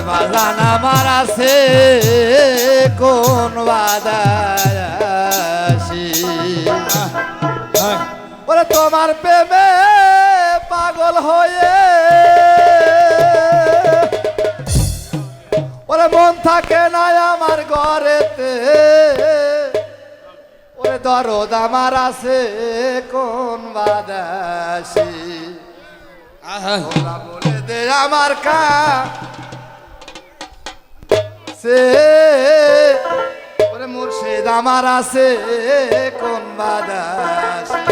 বাজান আমার আছে কোন বাদাসি ওরে তোমার প্রেমে পাগল হয়ে ওরে মন থাকে না আমার ঘরেতে ওরে দরদ আমার আছে কোন বাদাসি বলে দে আমার কা সে ওরে মুর্শিদ আমার আছে কোন বাদাসি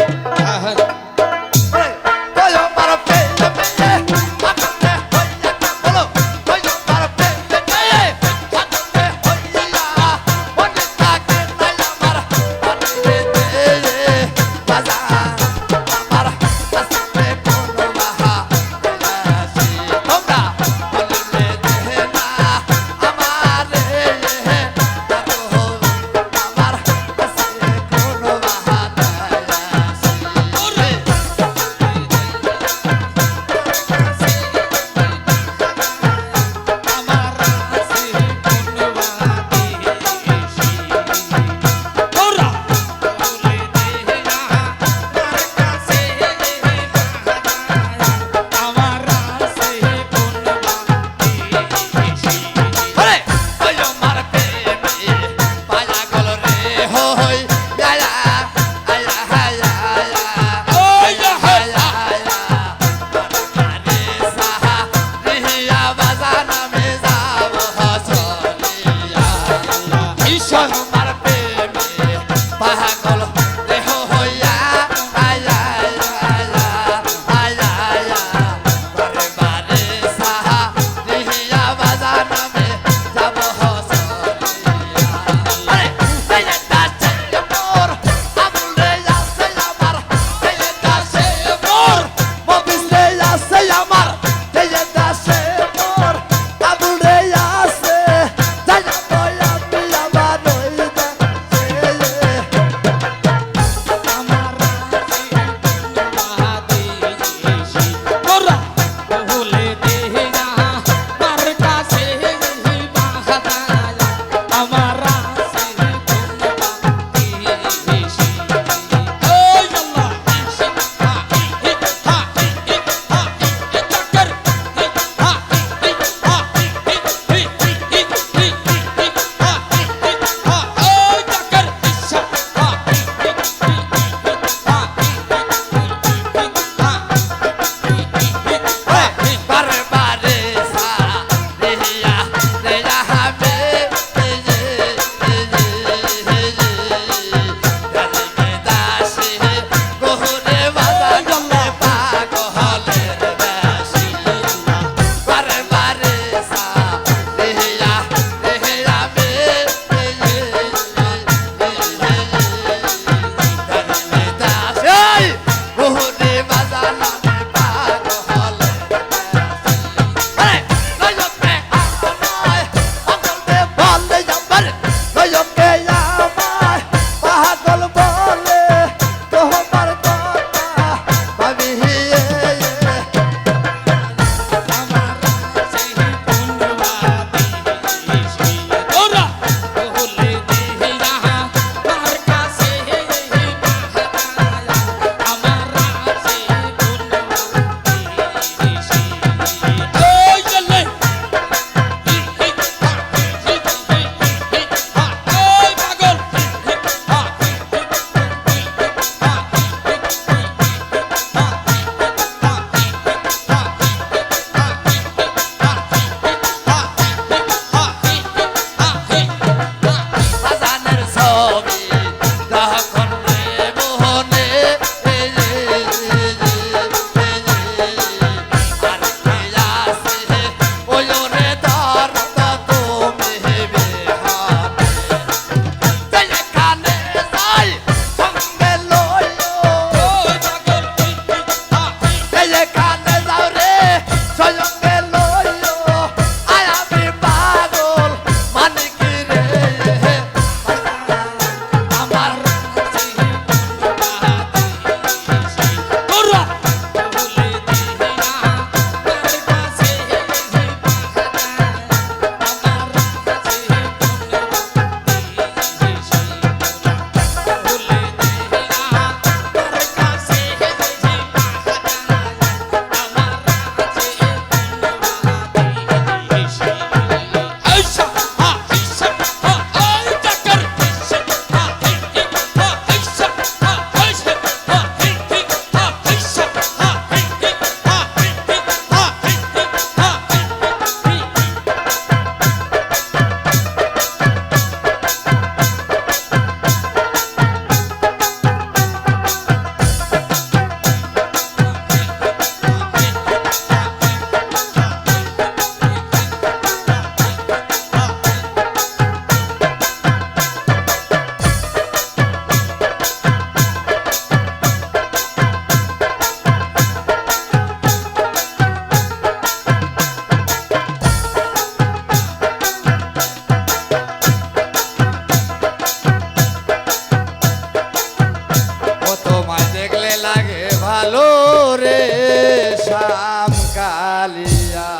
কালিয়া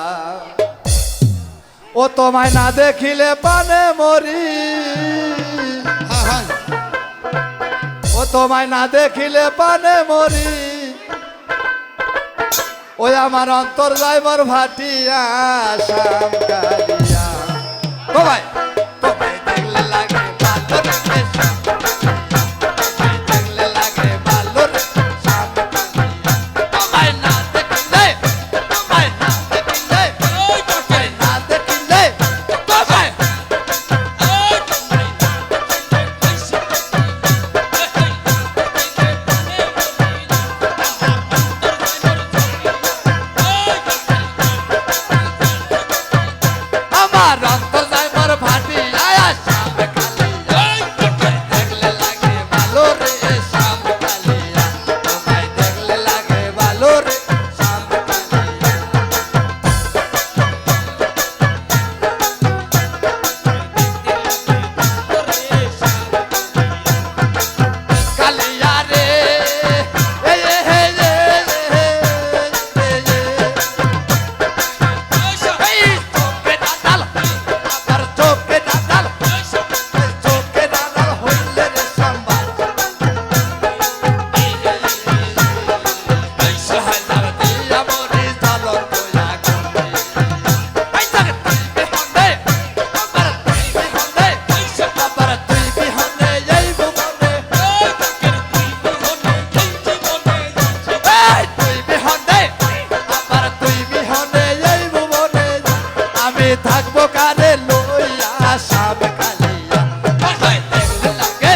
ও তোমায় না দেখিলে পানে মরি ও তোমায় না দেখিলে পানে মরি ওই আমার অন্তর যায় মোর ভাটিয়া শ্যাম কালিয়া তোমায় তোমায় দেখলে লাগে ভালো রে শ্যাম তোমায় দেখলে লাগে ভালো রে শ্যাম কালিয়া তোমায় না দেখিলে তোমায় না দেখিলে তোমায় না দেখিলে তোমায় আমার অন্তর যায় মোর ভাটিয়া শ্যাম কালিয়া দেখলে লাগে ভালো রে শ্যাম কালিয়া তোমায় দেখলে লাগে ভালো রে শ্যাম কালিয়া রে এ হে রে এই চোখে দাঁড়াল আবার চোখে দাঁড়াল চোখে দাঁড়াল হইলে রে সম্বাদ দিয়া মরি চলন কইয়া গন্ডে এই জাগে তুই বিহনে আবার তুই বিহনে আবার তুই বিহনে এই ভুবনে এই তুই বিহনে আবার তুই বিহনে এই ভুবনে আমি থাকবো কারে লইয়া শ্যাম কালিয়া তোমায় দেখলে লাগে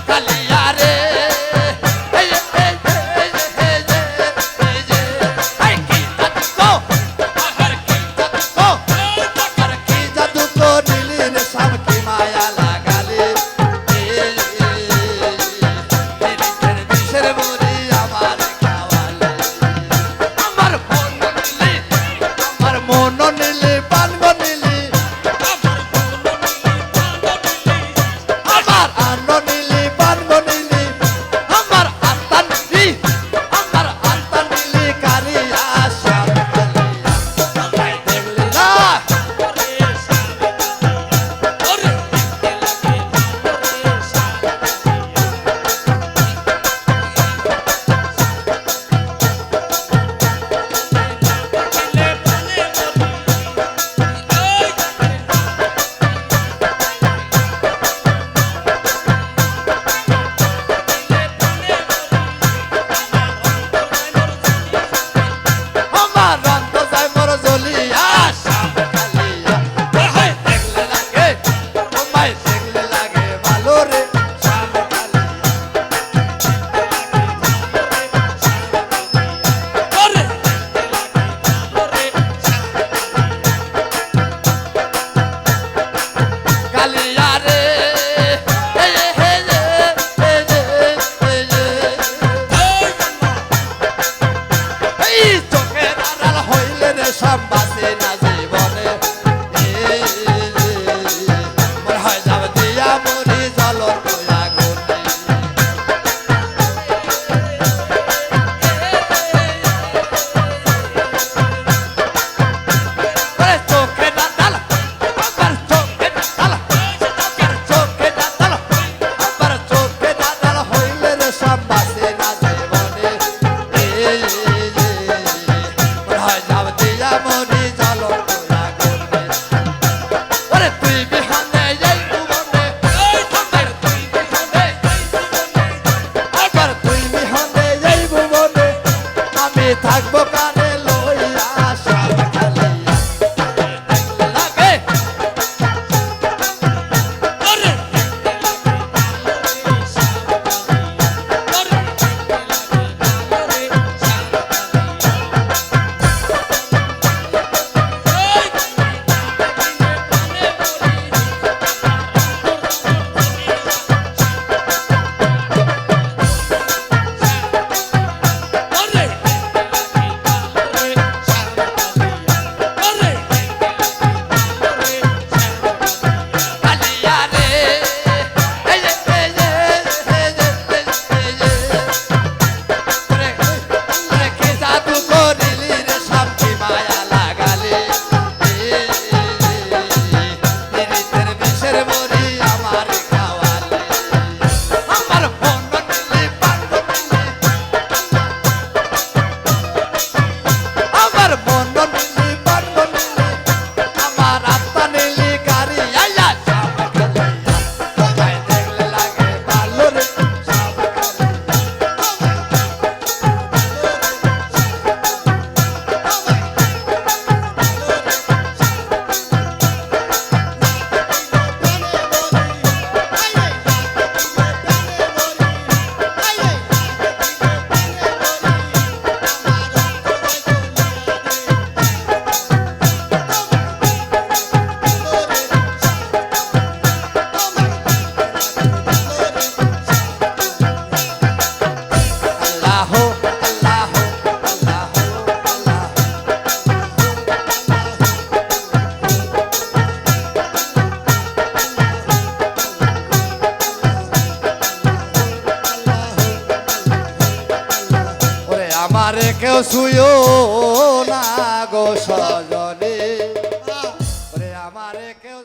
কালিয়া রে এই এই এই এই এই কি জাদু আবার কি জাদু আবার কি জাদু তো নীলি রে শ্যাম কি মায়া লাগালে এই বিষের বড়ি আমার খাওয়ালে আমার মন নীলি পান গো নীলি আমার আন্ন নীলি পান গো নীলি আমার আত্মা নীলি কারিয়া শ্যাম কালিয়া তোমায় দেখলে না আমার অন্তর যায় মোর জ্বলিয়া শ্যাম কালিয়া তোমায় দেখলে লাগে তোমায় দেখলে লাগে ভালো রে শ্যাম কালিয়া কালিয়া রে এই হে রে এই চোখে দাঁড়াল হইলে রে সব বাসে না জীবনে মোর হয় যাব দিয়া মরি জলর কইয়া গন্ডে ওরে চোখে দাঁড়াল আবার চোখে দাঁড়াল চোখে দাঁড়াল আবার চোখে দাঁড়াল হইলে রে সব বাসে না জীবনে মোর হয় যাব দিয়া মরি জলর কইয়া গন্ডে ওরে তুই বিহনে এই ভুবনে আবার তুই বিহনে আবার তুই বিহনে এই ভুবনে আমি থাকবো কারে লইয়া শ্যাম কালিয়া দেখলে লাগে কেউ শুয়ো না গো সজনে, ওরে আমারে কেউ